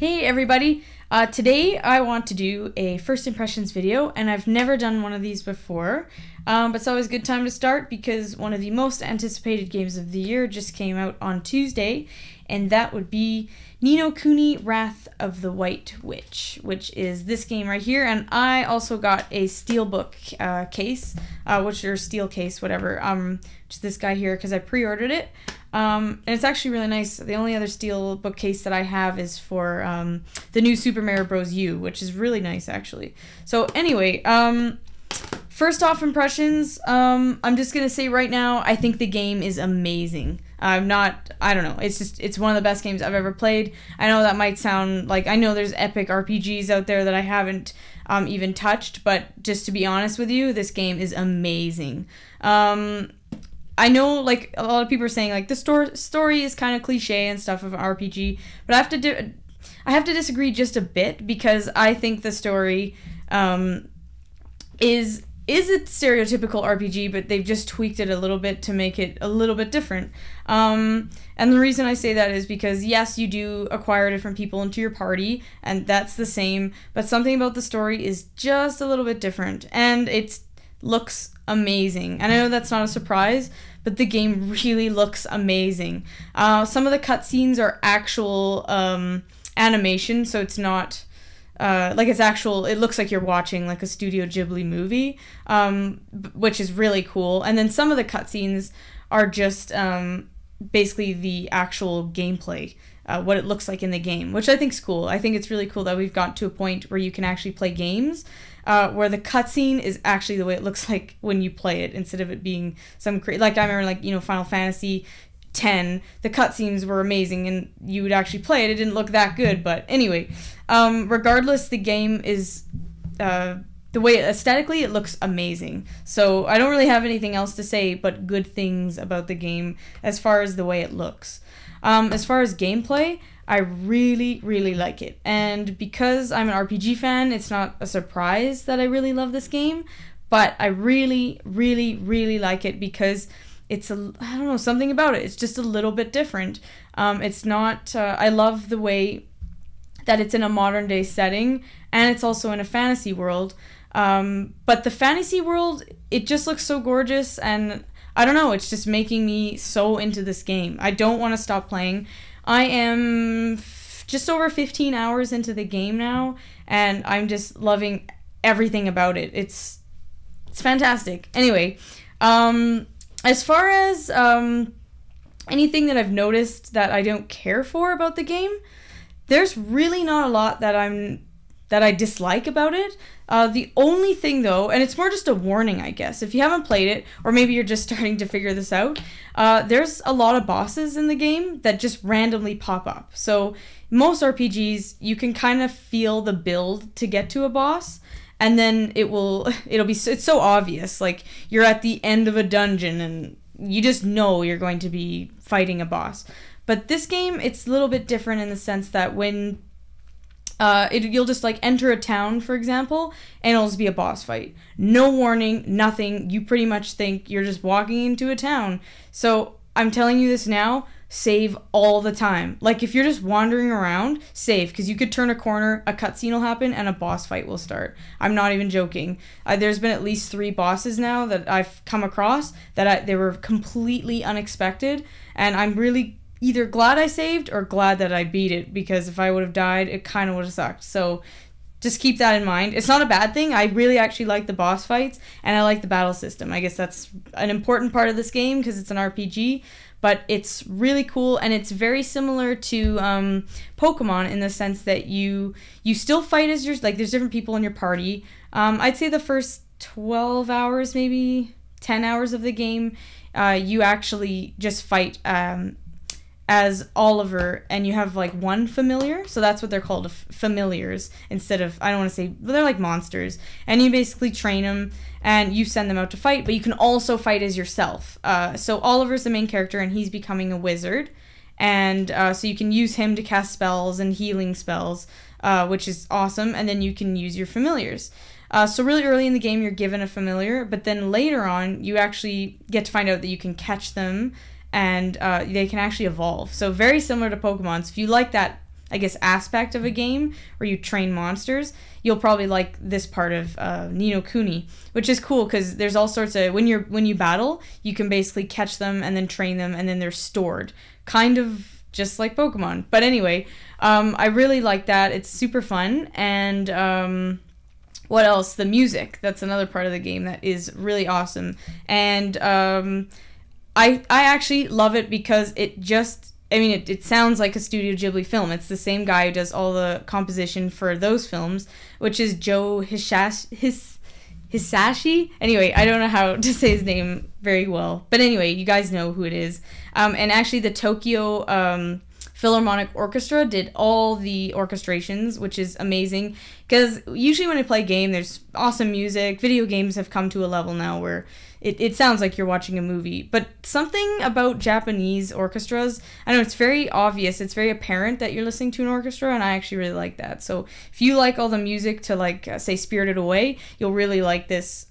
Hey everybody, today I want to do a first impressions video, and I've never done one of these before, but it's always a good time to start because one of the most anticipated games of the year just came out on Tuesday, and that would be No Kuni Wrath of the White Witch, which is this game right here. And I also got a steelbook case, or steel case, whatever, just this guy here because I pre-ordered it. And it's actually really nice. The only other steel bookcase that I have is for the new Super Mario Bros. U, which is really nice actually. So anyway, first off impressions, I'm just gonna say right now, I think the game is amazing. I don't know, it's one of the best games I've ever played. I know that might sound like, I know there's epic RPGs out there that I haven't even touched, but just to be honest with you, this game is amazing. I know, like, a lot of people are saying, like, the story is kind of cliche and stuff of an RPG, but I have to disagree just a bit, because I think the story is a stereotypical RPG, but they've just tweaked it a little bit to make it a little bit different. And the reason I say that is because, yes, you do acquire different people into your party, and that's the same, but something about the story is just a little bit different, and it looks amazing. And I know that's not a surprise, but the game really looks amazing. Some of the cutscenes are actual animation, so it's not like it's actual. It looks like you're watching like a Studio Ghibli movie, which is really cool. And then some of the cutscenes are just basically the actual gameplay, what it looks like in the game, which I think is cool. I think it's really cool that we've got to a point where you can actually play games where the cutscene is actually the way it looks like when you play it, instead of it being some like I remember, like, you know, Final Fantasy X, the cutscenes were amazing and you would actually play it. It didn't look that good, but anyway, regardless, the game is the way aesthetically it looks amazing. So I don't really have anything else to say but good things about the game as far as the way it looks. As far as gameplay, I really, really like it. And because I'm an RPG fan, it's not a surprise that I really love this game, but I really, really, really like it because it's I don't know, something about it. It's just a little bit different. It's not, I love the way that it's in a modern day setting, and it's also in a fantasy world. But the fantasy world, it just looks so gorgeous, and I don't know, it's just making me so into this game. I don't want to stop playing. I am just over 15 hours into the game now, and I'm just loving everything about it. It's fantastic. Anyway, as far as anything that I've noticed that I don't care for about the game, there's really not a lot that I dislike about it. The only thing, though, and it's more just a warning, I guess, if you haven't played it, or maybe you're just starting to figure this out, there's a lot of bosses in the game that just randomly pop up. So most RPGs, you can kind of feel the build to get to a boss, and then it's so obvious, like you're at the end of a dungeon and you just know you're going to be fighting a boss. But this game, it's a little bit different in the sense that when you'll just like enter a town, for example, and it'll just be a boss fight. No warning, nothing. You pretty much think you're just walking into a town. So I'm telling you this now, save all the time. Like, if you're just wandering around, save, because you could turn a corner, a cutscene will happen, and a boss fight will start. I'm not even joking. There's been at least 3 bosses now that I've come across that they were completely unexpected, and I'm really either glad I saved or glad that I beat it, because if I would have died, it kind of would have sucked. So just keep that in mind. It's not a bad thing. I really actually like the boss fights, and I like the battle system. I guess that's an important part of this game because it's an RPG, but it's really cool, and it's very similar to Pokemon in the sense that you still fight as like, there's different people in your party. I'd say the first 12 hours, maybe 10 hours of the game, you actually just fight as Oliver, and you have like one familiar, so that's what they're called, familiars, instead of, I don't want to say, they're like monsters, and you basically train them and you send them out to fight, but you can also fight as yourself. So Oliver's the main character, and he's becoming a wizard, and so you can use him to cast spells and healing spells, which is awesome, and then you can use your familiars. So really early in the game, you're given a familiar, but then later on, you actually get to find out that you can catch them, and they can actually evolve. So very similar to Pokemon. So if you like that I guess, aspect of a game where you train monsters, you'll probably like this part of No Kuni, which is cool because there's all sorts of, when you battle, you can basically catch them and then train them, and then they're stored, kind of just like Pokemon. But anyway, I really like that. It's super fun. And what else? The music. That's another part of the game that is really awesome. And I actually love it because it sounds like a Studio Ghibli film. It's the same guy who does all the composition for those films, which is Joe Hisashi. Anyway, I don't know how to say his name very well. But anyway, you guys know who it is. And actually the Tokyo Philharmonic Orchestra did all the orchestrations, which is amazing. Because usually when I play a game, there's awesome music. Video games have come to a level now where it sounds like you're watching a movie. But something about Japanese orchestras, I know it's very obvious, it's very apparent that you're listening to an orchestra, and I actually really like that. So if you like all the music to, like, say, Spirited Away, you'll really like this.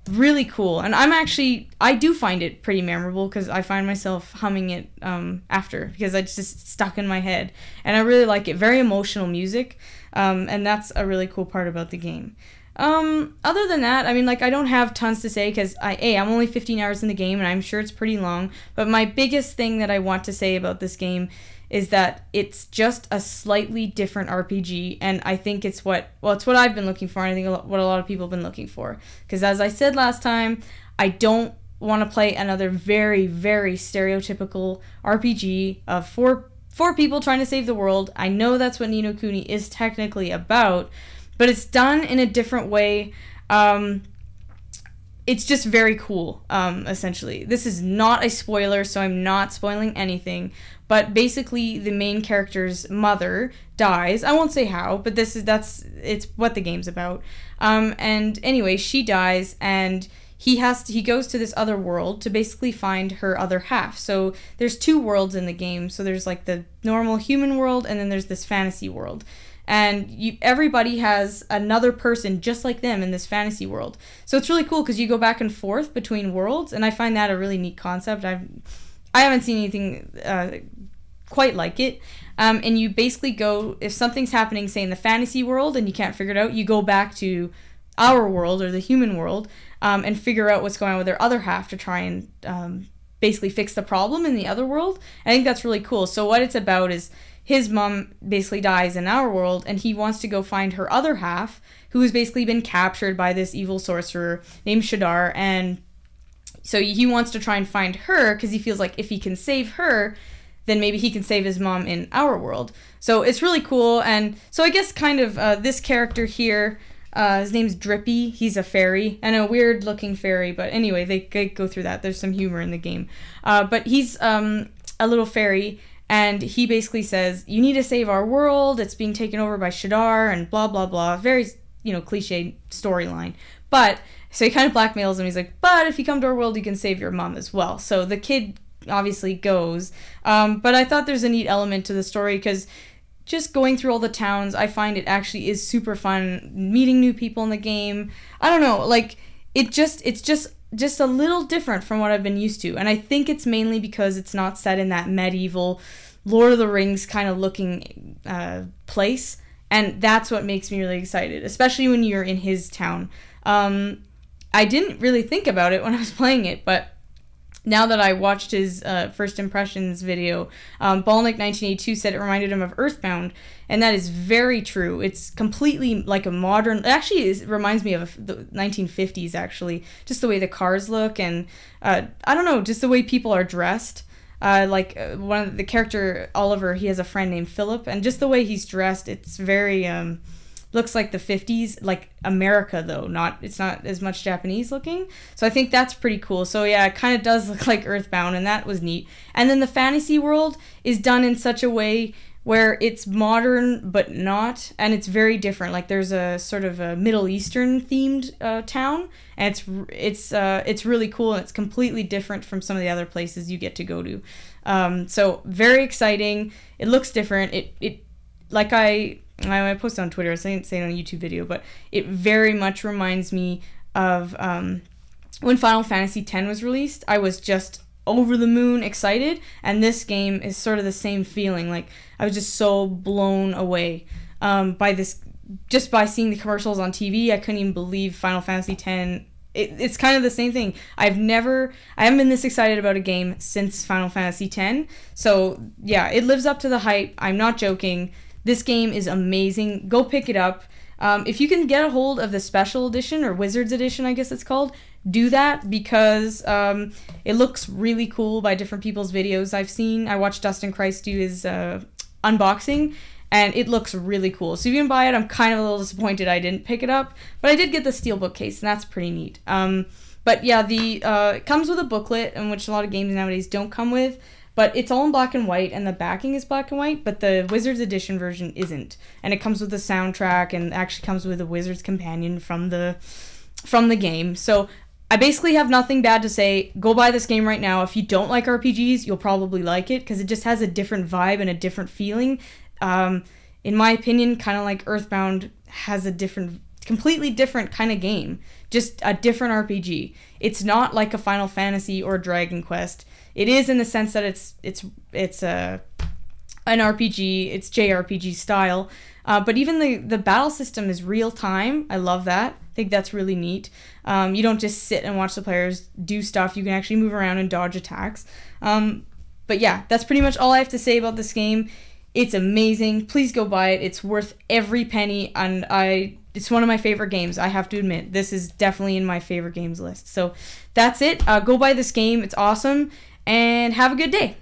Really cool. And I do find it pretty memorable because I find myself humming it after, because it's just stuck in my head. And I really like it. Very emotional music. And that's a really cool part about the game. Other than that, I mean, like, I don't have tons to say because I'm only 15 hours in the game and I'm sure it's pretty long. But my biggest thing that I want to say about this game is that it's just a slightly different RPG, and I think it's what I've been looking for, and I think what a lot of people have been looking for. Because as I said last time, I don't want to play another very, very stereotypical RPG of four people trying to save the world. I know that's what Ni no Kuni is technically about, but it's done in a different way. It's just very cool, essentially. This is not a spoiler, so I'm not spoiling anything. But basically, the main character's mother dies. I won't say how, but it's what the game's about. And anyway, she dies, and he goes to this other world to basically find her other half. So there's two worlds in the game. So there's like the normal human world, and then there's this fantasy world. And everybody has another person just like them in this fantasy world. So it's really cool because you go back and forth between worlds, and I find that a really neat concept. I haven't seen anything quite like it. And you basically go, if something's happening, say, in the fantasy world and you can't figure it out, you go back to our world, or the human world, and figure out what's going on with their other half to try and basically fix the problem in the other world. I think that's really cool. So what it's about is his mom basically dies in our world, and he wants to go find her other half, who has basically been captured by this evil sorcerer named Shadar, and so he wants to try and find her because he feels like if he can save her, then maybe he can save his mom in our world. So it's really cool. And so I guess kind of this character here, his name's Drippy. He's a fairy, and a weird looking fairy, but anyway, they go through that. There's some humor in the game. But he's a little fairy, and he basically says, you need to save our world. It's being taken over by Shadar and blah, blah, blah. Very, cliche storyline. But so he kind of blackmails him. He's like, but if you come to our world, you can save your mom as well. So the kid obviously goes. But I thought there's a neat element to the story because just going through all the towns, I find it actually is super fun. Meeting new people in the game. I don't know, like it's just a little different from what I've been used to. And I think it's mainly because it's not set in that medieval Lord of the Rings kind of looking place. And that's what makes me really excited, especially when you're in his town. I didn't really think about it when I was playing it, but now that I watched his first impressions video, Ballnick1982 said it reminded him of Earthbound, and that is very true. It's completely like a modern... It actually reminds me of the 1950s, actually. Just the way the cars look, and I don't know, just the way people are dressed. One of the character, Oliver, he has a friend named Philip, and just the way he's dressed, it's very... looks like the 50s, like America though, it's not as much Japanese looking. So I think that's pretty cool. So yeah, it kind of does look like Earthbound, and that was neat. And then the fantasy world is done in such a way where it's modern but not, and it's very different. Like there's a sort of a Middle Eastern themed town, and it's really cool, and it's completely different from some of the other places you get to go to. So very exciting. It looks different. It like I posted on Twitter, I didn't say it on a YouTube video, but it very much reminds me of when Final Fantasy X was released. I was just over the moon excited, and this game is sort of the same feeling. Like, I was just so blown away by this, just by seeing the commercials on TV. I couldn't even believe Final Fantasy X. It's kind of the same thing. I haven't been this excited about a game since Final Fantasy X. So yeah, it lives up to the hype. I'm not joking. This game is amazing. Go pick it up. If you can get a hold of the special edition, or Wizards edition, I guess it's called, do that, because it looks really cool by different people's videos I've seen. I watched Dustin Christ do his unboxing, and it looks really cool. So if you can buy it, I'm kind of a little disappointed I didn't pick it up, but I did get the steelbook case, and that's pretty neat. But yeah, it comes with a booklet, in which a lot of games nowadays don't come with, but it's all in black and white, and the backing is black and white, but the Wizards Edition version isn't. And it comes with the soundtrack, and actually comes with a Wizards companion from the game. So I basically have nothing bad to say. Go buy this game right now. If you don't like RPGs, you'll probably like it, because it just has a different vibe and a different feeling. In my opinion, kind of like Earthbound has a completely different kind of game. Just a different RPG. It's not like a Final Fantasy or Dragon Quest. It is in the sense that it's an RPG. It's JRPG style. But even the battle system is real time. I love that. I think that's really neat. You don't just sit and watch the players do stuff. You can actually move around and dodge attacks. But yeah, that's pretty much all I have to say about this game. It's amazing. Please go buy it. It's worth every penny, and it's one of my favorite games. I have to admit, this is definitely in my favorite games list. So that's it. Go buy this game. It's awesome, and have a good day.